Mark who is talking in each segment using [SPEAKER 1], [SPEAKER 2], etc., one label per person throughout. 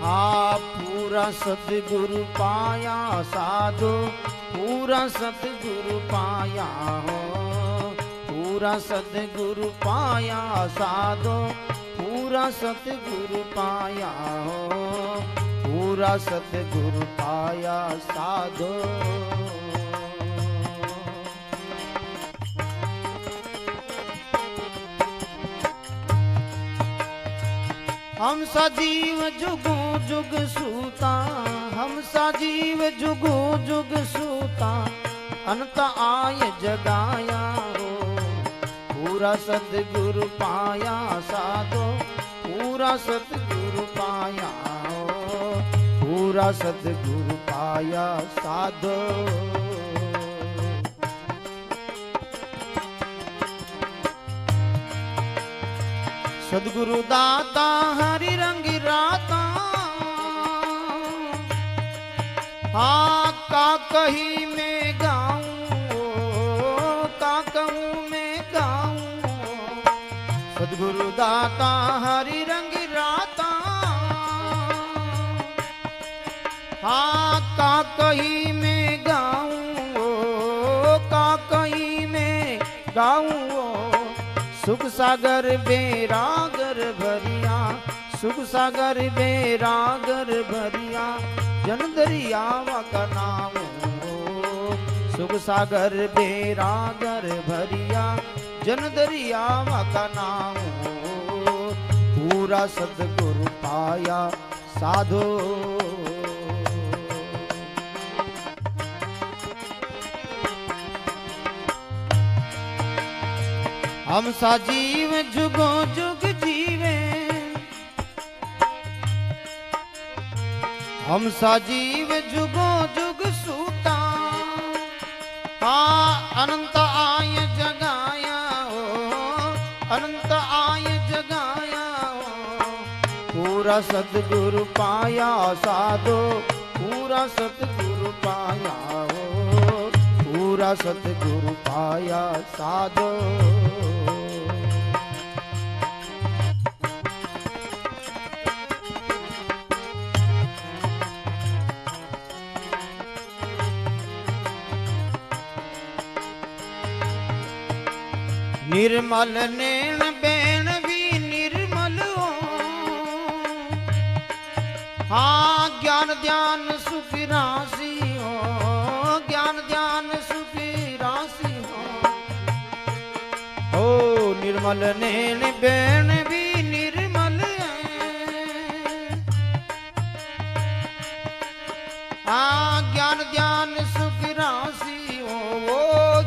[SPEAKER 1] पूरा सतगुरु पाया साधो, पूरा सतगुरु पाया हो, पूरा सतगुरु पाया साधो, पूरा सतगुरु पाया हो, पूरा सतगुरु पाया साधो। हम सजीव जुगो जुग सूता, हम सजीव जुगो जुग सूता, अनंत आय जगाया हो, पूरा सतगुरु पाया साधो, पूरा सतगुरु पाया हो, पूरा सतगुरु पाया साधो। सदगुरु दाता हरि रंग राता, का कही मैं गाऊं, का कहूँ मैं गाऊं। सदगुरु दाता हरि रंग राता, का कही मैं गाऊं, का कही मैं गाऊं। सुख सागर बेरागर भरिया, सुख सागर बेरागर भरिया, जन दरियावा का नाम हो, सुख सागर बेरागर भरिया, जन दरियावा का नाम हो, पूरा सतगुरु पाया साधो। हम सजीव जुगो जुग जीवे, हम सजीव जुगो जुग सूता, अनंत आय जगाया हो, अनंत आय जगाया हो, पूरा सतगुरु पाया साधो, पूरा सतगुरु पाया हो, पूरा सतगुरु पाया साधो। निर्मल नैन बैन भी निर्मल हो, ज्ञान ध्यान सुख राशि हो, ज्ञान ध्यान सुख राशि हो, निर्मल नैन बैन भी निर्मल है, ज्ञान ध्यान सुख राशि हो, वो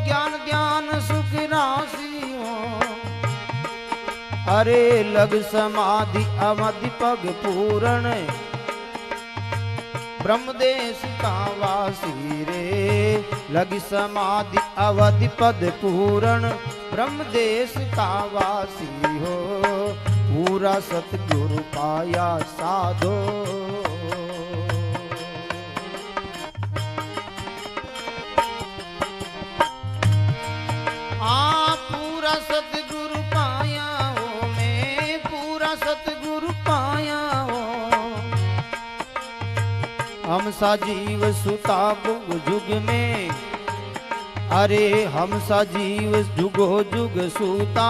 [SPEAKER 1] ज्ञान ध्यान सुख राशि। अरे लग समाधि अवधि पग पूर्ण, ब्रह्मदेश का वासी रे, लग समाधि अवधि पद पूर्ण, ब्रह्मदेश का वासी हो, पूरा सतगुरु पाया साधो। पूरा सतगुरु पाया हो, मैं पूरा सतगुरु पाया हो, हम सजीव सुता बुग जुग में, अरे हम सजीव जुगो जुग सूता,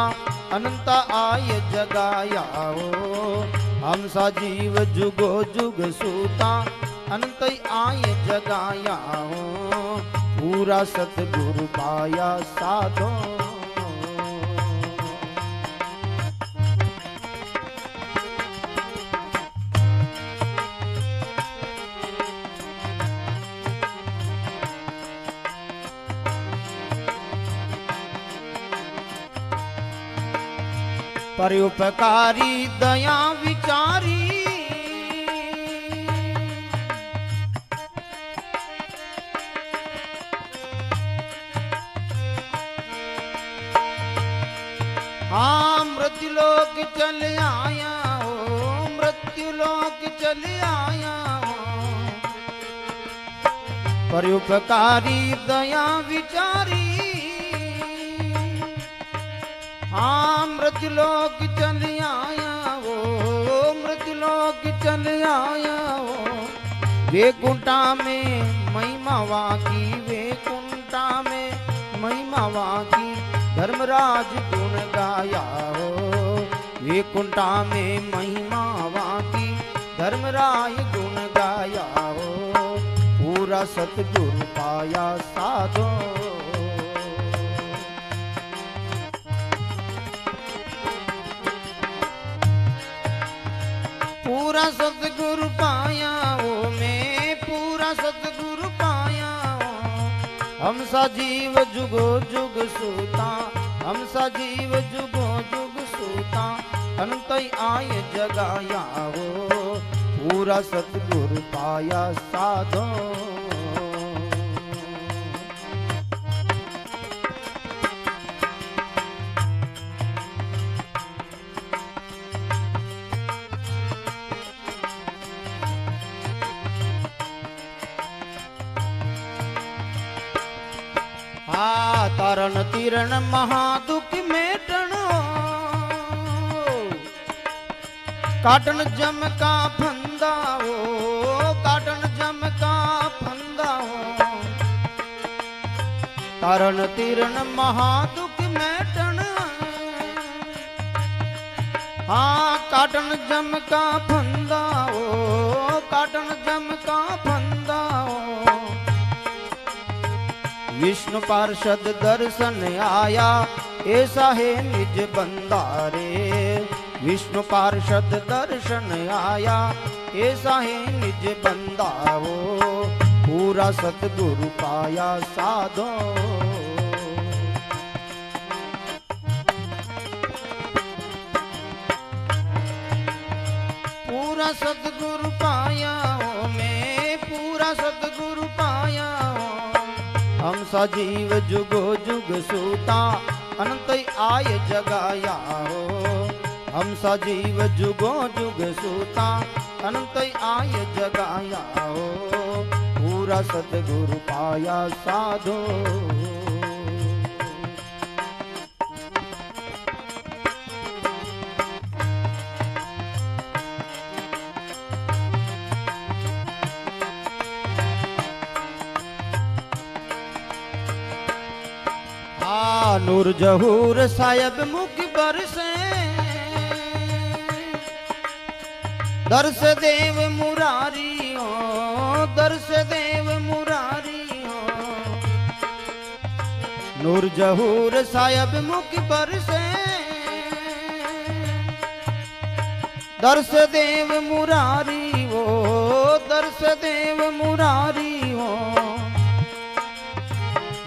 [SPEAKER 1] अनंत आय जगाया हो, हम सजीव जुगो जुग सूता, अनंत आय जगाया हो, पूरा सतगुरु पाया साधो। परोपकारी दया विचारी, मृत्युलोक चल आया हो, मृत्युलोक चल आया हो, परोपकारी दया विचारी, मृत्युलोक चल आया हो, मृत्युलोक चल आया वेकुंठा में महिमा वाकी, वेकुंठा में महिमा वाकी, धर्मराज गुण गाया हो। वेकुंठा में महिमा वाकी, धर्मराज गुण गाया हो। पूरा सतगुरु पाया साधो, पूरा सतगुरु पाया हो, मैं पूरा सतगुरु पाया हो। हम सा जीव जुगो जुग सूता, हम सा जीव जुगो जुग सूता, अंत आय जगाया हो। पूरा सतगुरु पाया साधो, तारण तीरण महादुख मेटण, काटन जम का फंदा हो, काटन जम का फंदा हो। तारण तीरण महादुख मेटण, हाँ काटन जम का फंदा हो, काटन जम का फंदा हो। विष्णु पार्षद दर्शन आया, ऐसा है निज बंदा रे। विष्णु पार्षद दर्शन आया, ऐसा है निज बंदा हो। पूरा सतगुरु पाया साधो, पूरा सतगुरु पाया हो, मैं पूरा सतगुरु पाया हो। हम सा जीव जुगो जुग सूता, अनंत आय जगाया हो। हम सा जीव जुगो जुग सूता, अनंत आय जगाया हो। पूरा सतगुरु पाया साधो, नूर जहूर साहिब मुख बरसे, दर्श देव मुरारी हो, दर्श देव मुरारी हो। नूर जहूर साहिब मुख बरसे, दर्श देव मुरारी हो, दर्श देव मुरारी हो।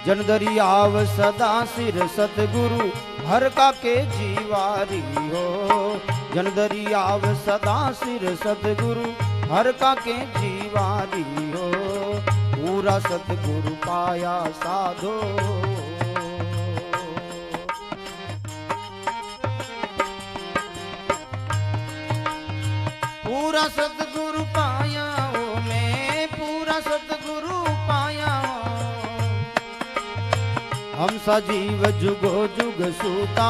[SPEAKER 1] जन दरियाव सदा सिर सतगुरु, हर का के जीवारी हो। जन दरियाव सदा सिर सतगुरु, हर का के जीवारी हो। पूरा सतगुरु पाया साधो, पूरा सतगुरु पाया हो, मैं पूरा सतगुरु पाया हो। हम सा जीव जुगो जुग सूता,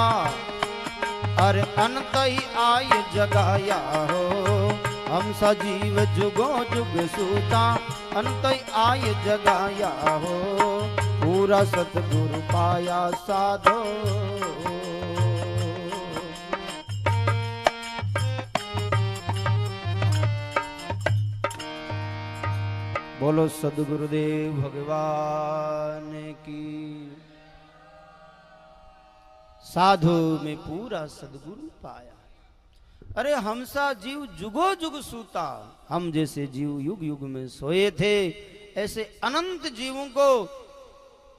[SPEAKER 1] अरे अनंत ही आय जगाया हो। हम सा जीव जुगो जुग सूता, अनंत ही आय जगाया हो। पूरा सतगुरु पाया साधो, बोलो सद्गुरुदेव भगवान की। साधु में पूरा सद्गुरु पाया। अरे हमसा जीव जुगो जुग सूता, हम जैसे जीव युग युग में सोए थे, ऐसे अनंत जीवों को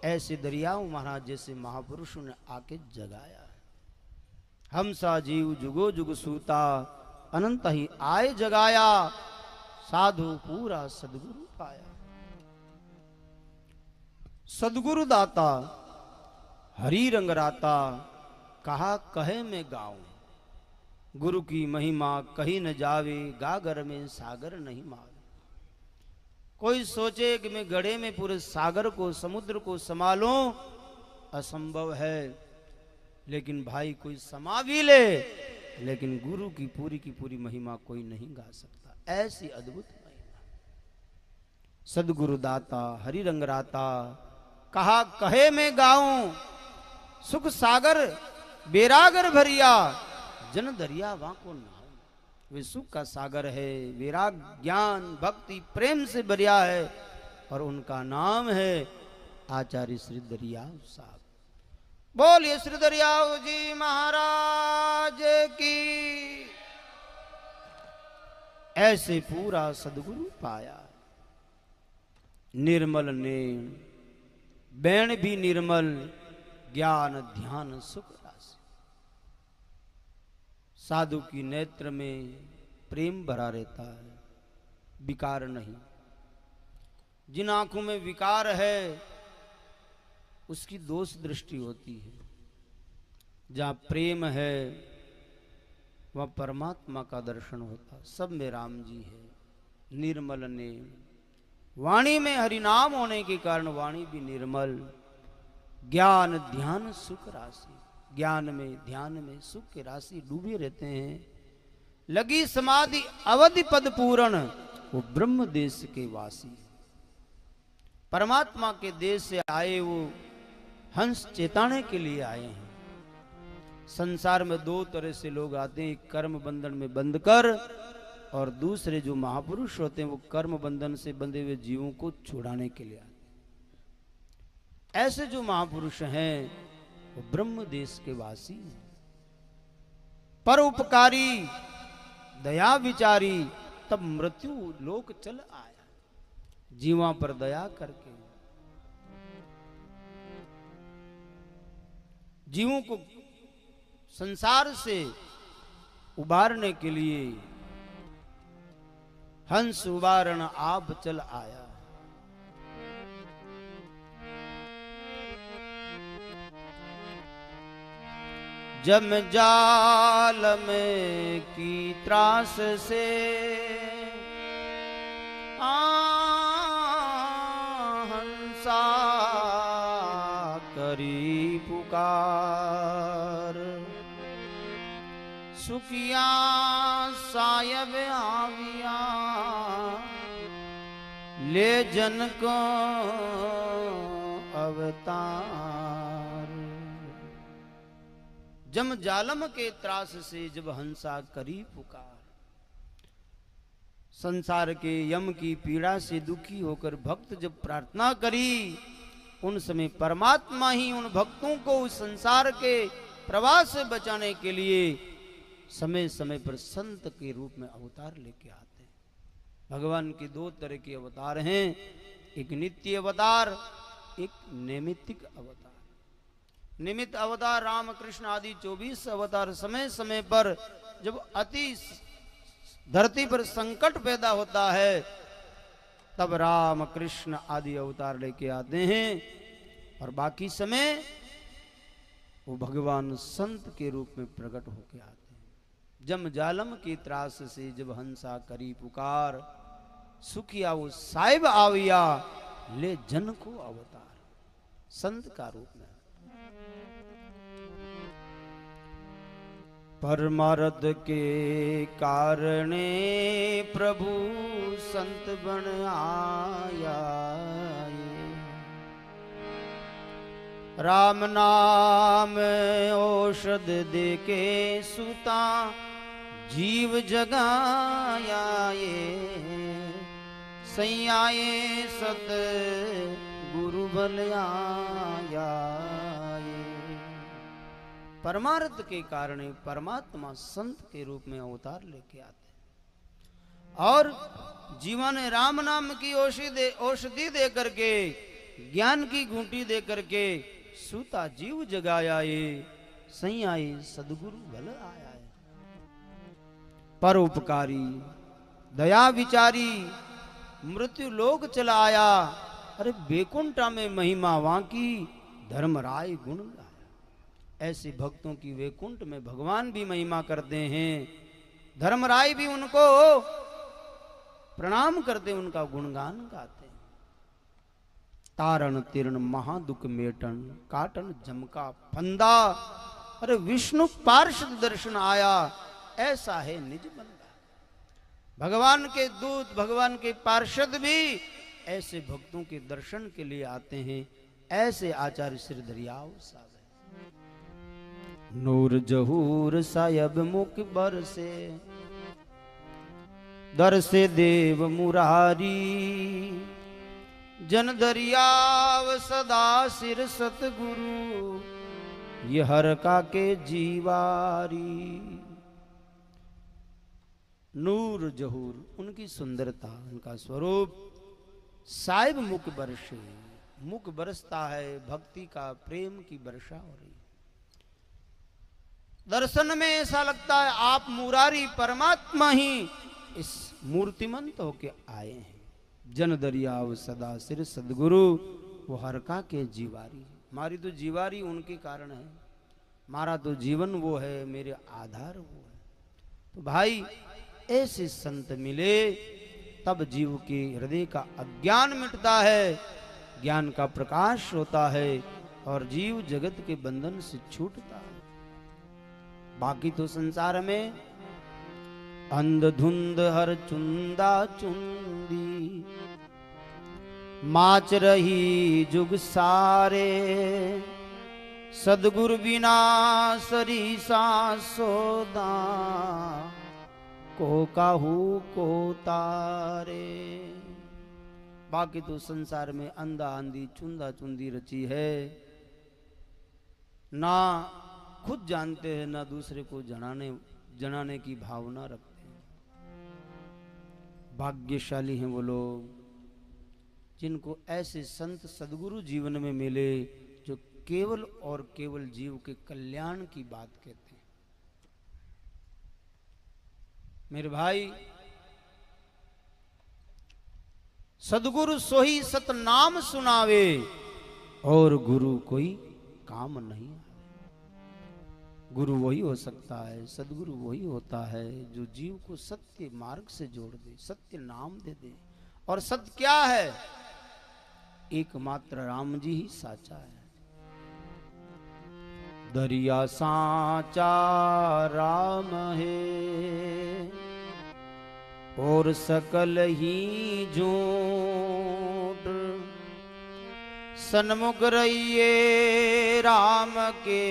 [SPEAKER 1] ऐसे दरियाओं महाराज जैसे महापुरुषों ने आके जगाया। हमसा जीव जुगो जुग सूता, अनंत ही आए जगाया। साधु पूरा सद्गुरु पाया। सद्गुरु दाता हरि रंग राता, कहा कहे में गाऊं। गुरु की महिमा कही न जावे, गागर में सागर नहीं मावे। कोई सोचे कि मैं गढ़े में पूरे सागर को समुद्र को संभालूं, असंभव है। लेकिन भाई कोई समा भी ले, लेकिन गुरु की पूरी महिमा कोई नहीं गा सकता। ऐसी अद्भुत महिमा। सदगुरु दाता हरि रंग राता, कहा कहे मैं गाऊं सुख सागर बेरागर भरिया, जन दरिया वाको नाव। वे सुख का सागर है, विराग ज्ञान भक्ति प्रेम से भरिया है, और उनका नाम है आचार्य श्री दरियाव साहब। बोलिए श्री दरियाव जी महाराज की। ऐसे पूरा सदगुरु पाया, निर्मल ने बैण भी निर्मल, ज्ञान ध्यान सुख राशि। साधु की नेत्र में प्रेम भरा रहता है, विकार नहीं। जिन आंखों में विकार है उसकी दोष दृष्टि होती है। जहां प्रेम है वह परमात्मा का दर्शन होता। सब में राम जी है। निर्मल ने वाणी में हरि नाम होने के कारण वाणी भी निर्मल, ज्ञान ध्यान सुख राशि। ज्ञान में ध्यान में सुख की राशि डूबे रहते हैं। लगी समाधि अवधि पद पूर्ण, वो ब्रह्म देश के वासी, परमात्मा के देश से आए, वो हंस चेताने के लिए आए हैं। संसार में दो तरह से लोग आते हैं, एक कर्म बंधन में बंध कर, और दूसरे जो महापुरुष होते हैं वो कर्म बंधन से बंधे हुए जीवों को छुड़ाने के लिए आते हैं। ऐसे जो महापुरुष हैं वो ब्रह्म देश के वासी हैं, परोपकारी दया विचारी। तब मृत्यु लोक चल आया, जीवा पर दया करके जीवों को संसार से उबारने के लिए हंस उबारण आप चल आया। जम जाल में की त्रास से हंसा करी पुकार, सुखिया सायब आविया ले जन को अवतार। जम जालम के त्रास से जब हंसा करी पुकार, संसार के यम की पीड़ा से दुखी होकर भक्त जब प्रार्थना करी, उन समय परमात्मा ही उन भक्तों को उस संसार के प्रवाह से बचाने के लिए समय समय पर संत के रूप में अवतार लेके आते हैं। भगवान के दो तरह के अवतार हैं, एक नित्य अवतार, एक नैमित्तिक अवतार। निमित्त अवतार रामकृष्ण आदि 24 अवतार समय समय पर जब अति धरती पर संकट पैदा होता है तब राम कृष्ण आदि अवतार लेके आते हैं, और बाकी समय वो भगवान संत के रूप में प्रकट होके आते हैं। जम जालम की त्रास से जब हंसा करी पुकार, सुखिया वो साहिब आविया ले जन को अवतार, संत का रूप में। परमार्थ के कारणे प्रभु संत बन आया, राम नाम औषध देके सुता जीव जगाया। ये सैयाए सत गुरु बल आया। परमार्थ के कारण परमात्मा संत के रूप में अवतार लेके आते हैं, और जीवन राम नाम की औषधि दे करके, ज्ञान की घूंटी दे करके सूता जीव जगाया। ये सैयाए सदगुरु बल आया है। परोपकारी दया विचारी मृत्यु लोक चला आया। अरे बेकुंठा में महिमा वहां की, धर्मराय गुण गाया। ऐसे भक्तों की वैकुंठ में भगवान भी महिमा करते हैं, धर्मराय भी उनको प्रणाम करते, उनका गुणगान गाते हैं। तारण तीर्ण महादुख मेटन, काटन जमका फंदा। अरे विष्णु पार्षद दर्शन आया, ऐसा है निज बंदा। भगवान के दूत भगवान के पार्षद भी ऐसे भक्तों के दर्शन के लिए आते हैं। ऐसे आचार्य श्री दरियाव साहब है। नूर जहूर सायब मुख बरसे, दर से देव मुरारी, जन दरियाव सदा सिर सतगुरु, ये हर का के जीवारी। नूर जहूर, उनकी सुंदरता, उनका स्वरूप। साहिब मुख बरसे, मुख बरसता है, भक्ति का, प्रेम की वर्षा हो रही। दर्शन में ऐसा लगता है आप मुरारी परमात्मा ही इस मूर्तिमंत होके आए हैं। जन दरियाव सदा सिर सदगुरु, वो हरका के जीवारी। हमारी तो जीवारी उनके कारण है, हमारा तो जीवन वो है, मेरे आधार वो है। तो भाई ऐसे संत मिले तब जीव के हृदय का अज्ञान मिटता है, ज्ञान का प्रकाश होता है और जीव जगत के बंधन से छूटता है। बाकी तो संसार में अंधधुंध हर चुंदा चुंदी, माच रही जुग सारे, सदगुरु बिना सरीसा सोदा, को काहू को तारे। बाकी तो संसार में अंधा अंधी चुंदा चुंदी रची है, ना खुद जानते हैं ना दूसरे को जनाने की भावना रखते हैं। भाग्यशाली हैं वो लोग जिनको ऐसे संत सदगुरु जीवन में मिले, जो केवल और केवल जीव के कल्याण की बात कहते हैं। मेरे भाई, सदगुरु सोही सतनाम सुनावे, और गुरु कोई काम नहीं। गुरु वही हो सकता है, सदगुरु वही होता है जो जीव को सत्य मार्ग से जोड़ दे, सत्य नाम दे दे। और सत्य क्या है? एकमात्र राम जी ही साचा है। दरिया साचा राम है, और सकल ही झूठ, सन्मुख रहिए राम के,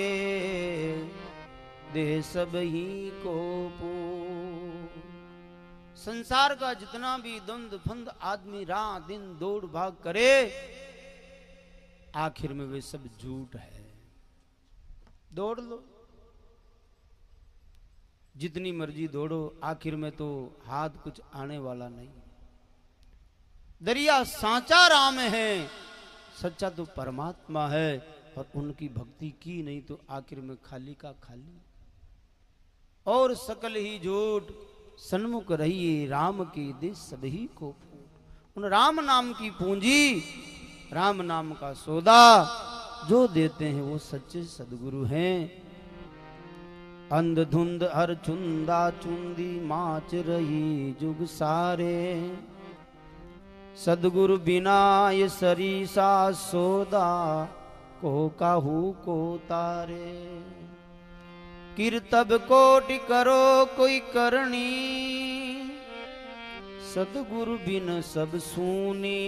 [SPEAKER 1] दे सब ही को पूर। संसार का जितना भी द्वंद फंद आदमी रात दिन दौड़ भाग करे, आखिर में वे सब झूठ है। दौड़ लो, जितनी मर्जी दौड़ो, आखिर में तो हाथ कुछ आने वाला नहीं। दरिया सांचा राम है, सच्चा तो परमात्मा है, और उनकी भक्ति की नहीं तो आखिर में खाली का खाली। और सकल ही झूठ, सन्मुख रहिए राम के, दे सभी को फूट। उन राम नाम की पूंजी, राम नाम का सौदा जो देते हैं वो सच्चे सदगुरु हैं। अंधधुंध हर चुंदा चुंदी, माच रही जुग सारे, सदगुरु बिना ये सरीसा सौदा, को काहू को तारे। कीर्तब कोटि करो कोई करनी, सदगुरु बिन सब सूनी,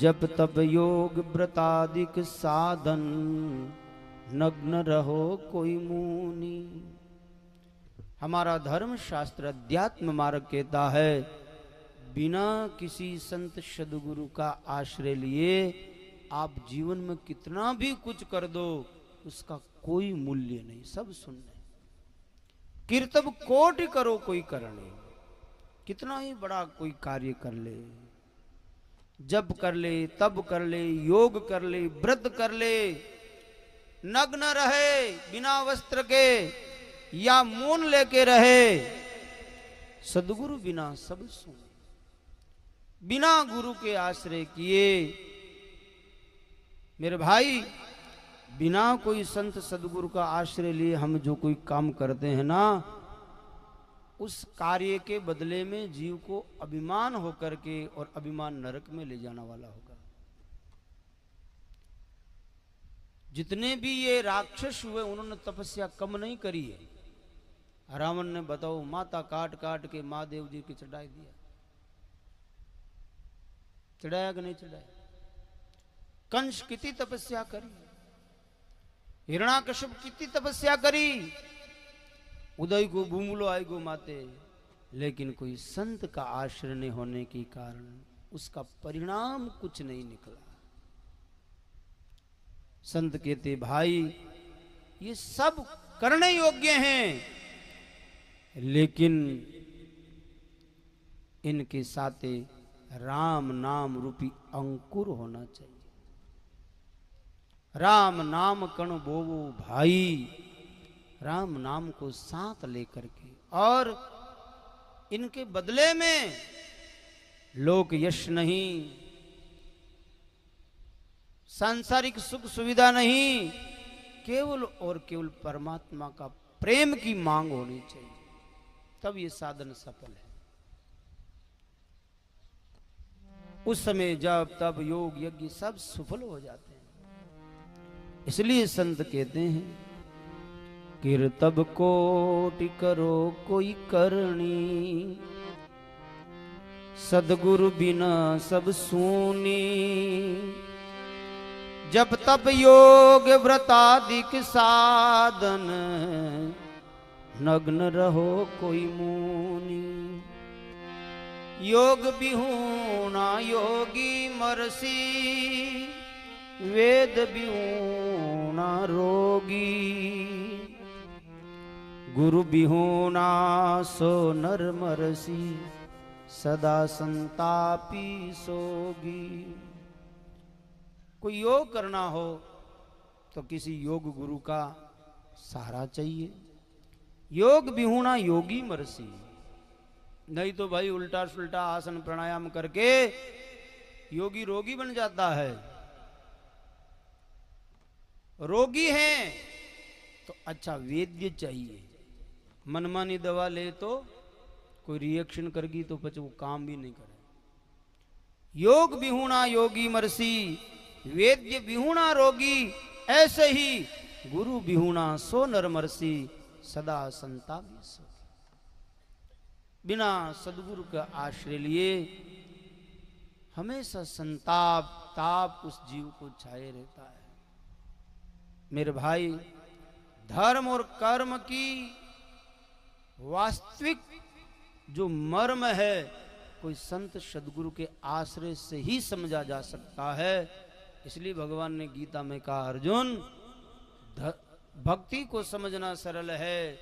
[SPEAKER 1] जब तब योग व्रतादिक साधन, नग्न रहो कोई मुनि। हमारा धर्म शास्त्र अध्यात्म मार्ग कहता है, बिना किसी संत सदगुरु का आश्रय लिए आप जीवन में कितना भी कुछ कर दो, उसका कोई मूल्य नहीं। सब सुनने, कीर्तब कोटि करो कोई करने, कितना ही बड़ा कोई कार्य कर ले, जब कर ले, तब कर ले, योग कर ले, व्रत कर ले, नग्न रहे बिना वस्त्र के, या मौन लेके रहे, सदगुरु बिना सब सुन। बिना गुरु के आश्रय किए, मेरे भाई, बिना कोई संत सदगुरु का आश्रय लिए हम जो कोई काम करते हैं ना, उस कार्य के बदले में जीव को अभिमान होकर के, और अभिमान नरक में ले जाने वाला होगा। जितने भी ये राक्षस हुए, उन्होंने तपस्या कम नहीं करी है। रावण ने बताओ माता काट काट के महादेव जी की चढ़ाई दिया। चढ़ाया कि नहीं चढ़ाया? कंस कितनी तपस्या करी, हिरण्याकश्यप कितनी तपस्या करी, उदय को भूमलो आय गो माते, लेकिन कोई संत का आश्रय नहीं होने के कारण उसका परिणाम कुछ नहीं निकला। संत कहते भाई ये सब करने योग्य हैं, लेकिन इनके साथ राम नाम रूपी अंकुर होना चाहिए। राम नाम कण बोवो भाई, राम नाम को साथ लेकर के, और इनके बदले में लोक यश नहीं, सांसारिक सुख सुविधा नहीं, केवल और केवल परमात्मा का प्रेम की मांग होनी चाहिए, तब ये साधन सफल है। उस समय जब तब योग यज्ञ सब सफल हो जाते हैं। इसलिए संत कहते हैं कीर्तब कोटि करो कोई करनी, सदगुरु बिना सब सूनी, जब तप योग व्रतादिक साधन, नग्न रहो कोई मुनि, योग बिहूना योगी मरसी, वेद बिहूना रोगी, गुरु बिहूना सो नर मरसी, सदा संतापी सोगी। कोई योग करना हो तो किसी योग गुरु का सहारा चाहिए। योग बिहूना योगी मरसी, नहीं तो भाई उल्टा सुल्टा आसन प्राणायाम करके योगी रोगी बन जाता है। रोगी है तो अच्छा वैद्य चाहिए, मनमानी दवा ले तो कोई रिएक्शन करगी तो પછી वो काम भी नहीं करे। योग बिहूना योगी मरसी, वेद्य बिहूना रोगी, ऐसे ही गुरु बिहूना सो नर मरसी, सदा संतापी सो। बिना सदगुरु का आश्रय लिए हमेशा संताप ताप उस जीव को छाए रहता है। मेरे भाई, धर्म और कर्म की वास्तविक जो मर्म है कोई संत सदगुरु के आश्रय से ही समझा जा सकता है। इसलिए भगवान ने गीता में कहा, अर्जुन भक्ति को समझना सरल है,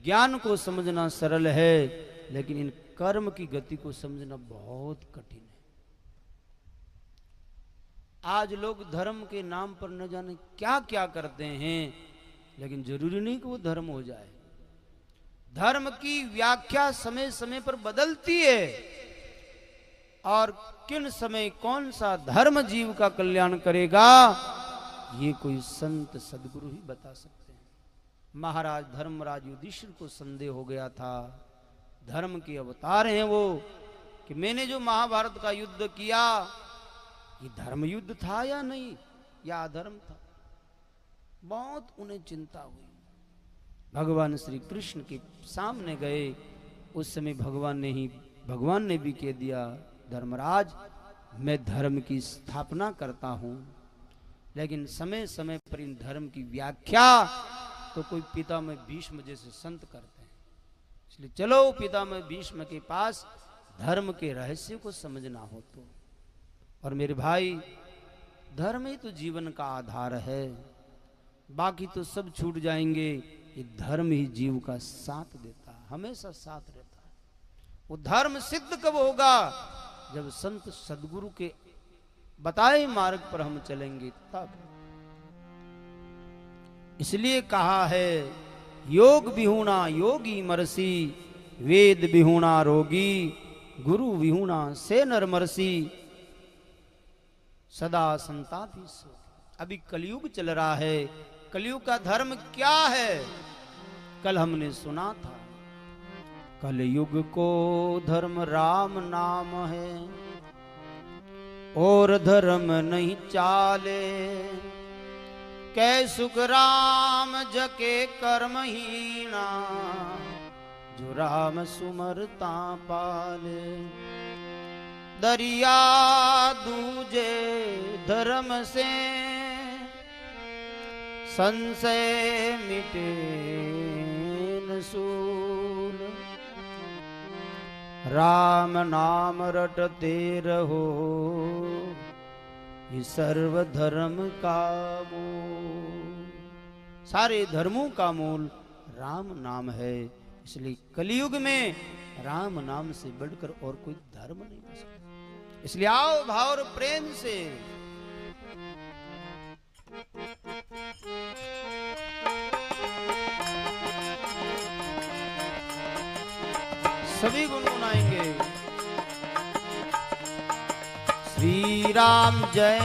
[SPEAKER 1] ज्ञान को समझना सरल है, लेकिन इन कर्म की गति को समझना बहुत कठिन है। आज लोग धर्म के नाम पर न जाने क्या क्या करते हैं, लेकिन जरूरी नहीं कि वो धर्म हो जाए। धर्म की व्याख्या समय समय पर बदलती है, और किन समय कौन सा धर्म जीव का कल्याण करेगा ये कोई संत सदगुरु ही बता सकते हैं। महाराज धर्मराज युधिष्ठिर को संदेह हो गया था, धर्म के अवतार हैं वो, कि मैंने जो महाभारत का युद्ध किया ये धर्म युद्ध था या नहीं, या अधर्म था। बहुत उन्हें चिंता हुई। भगवान श्री कृष्ण के सामने गए, उस समय भगवान ने भी कह दिया, धर्मराज मैं धर्म की स्थापना करता हूं, लेकिन समय समय पर इन धर्म की व्याख्या तो कोई पितामह भीष्म जैसे संत करते हैं। इसलिए चलो पितामह भीष्म के पास धर्म के रहस्य को समझना हो तो। और मेरे भाई, धर्म ही तो जीवन का आधार है, बाकी तो सब छूट जाएंगे। ये धर्म ही जीव का साथ देता है, हमेशा साथ रहता है। वो धर्म सिद्ध कब होगा? जब संत सदगुरु के बताए मार्ग पर हम चलेंगे तब। इसलिए कहा है, योग विहूणा योगी मरसी, वेद विहूणा रोगी, गुरु विहूणा से नर मरसी, सदा संतापी सो। अभी कलयुग चल रहा है। कलयुग का धर्म क्या है? कल हमने सुना था, कलयुग को धर्म राम नाम है, और धर्म नहीं चाले, कै सुख राम जके कर्महीना, जो राम सुमरता पाले। दरिया दूजे धर्म से संशय मिटे न सूल। राम नाम रटते रहो ये सर्व धर्म का मूल। सारे धर्मों का मूल राम नाम है, इसलिए कलयुग में राम नाम से बढ़कर और कोई धर्म नहीं हो सकता। इसलिए आओ भाव और प्रेम से सभी गुनगुनाएंगे। श्री राम जय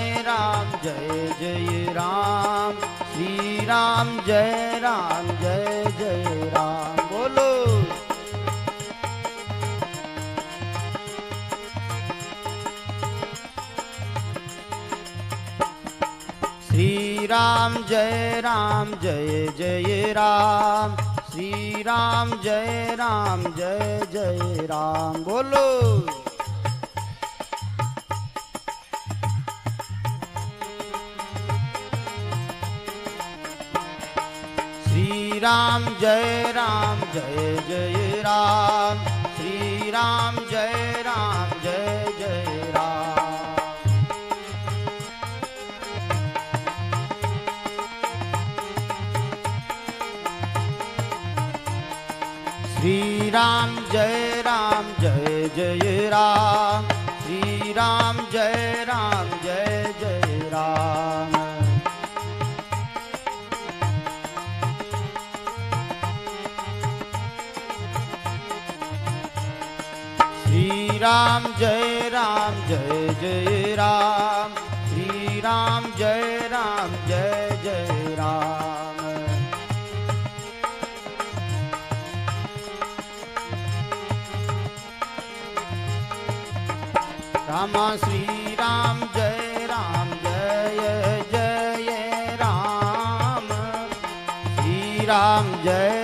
[SPEAKER 1] जय राम, श्री राम जय जय राम। बोलो श्री राम जय जय राम, श्री राम जय जय राम। बोलो श्री राम जय जय राम, श्री राम जय जय राम। श्री राम जय जय राम, श्री राम जय जय राम। श्री राम जय जय राम, श्री राम जय जय राम। राम श्री राम जय जय राम, श्री राम जय